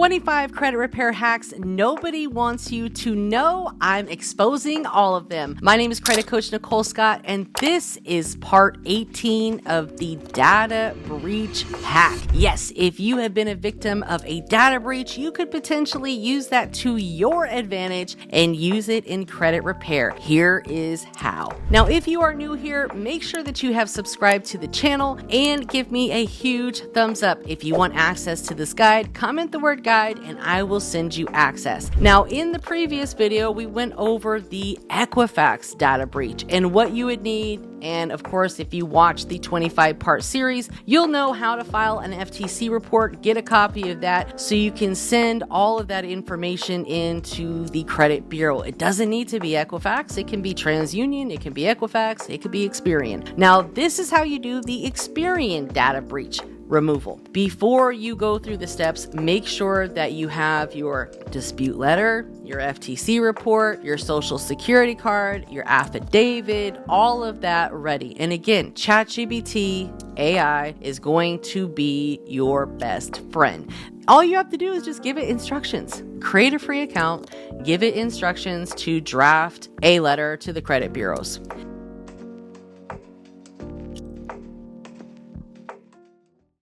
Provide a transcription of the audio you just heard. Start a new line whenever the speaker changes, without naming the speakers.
25 credit repair hacks nobody wants you to know. I'm exposing all of them. My name is credit coach Nicole Scott, and this is part 18 of the data breach hack. Yes, if you have been a victim of a data breach, you could potentially use that to your advantage and use it in credit repair. Here is how. Now, if you are new here, make sure that you have subscribed to the channel and give me a huge thumbs up. If you want access to this guide, comment the word guide and I will send you access. Now, in the previous video, we went over the Equifax data breach and what you would need. And of course, if you watch the 25-part series, you'll know how to file an FTC report, get a copy of that so you can send all of that information into the credit bureau. It doesn't need to be Equifax. It can be TransUnion. It can be Equifax. It could be Experian. Now, this is how you do the Experian data breach removal. Before you go through the steps, make sure that you have your dispute letter, your FTC report, your social security card, your affidavit, all of that ready. And again, ChatGPT AI is going to be your best friend. All you have to do is just give it instructions. Create a free account, give it instructions to draft a letter to the credit bureaus.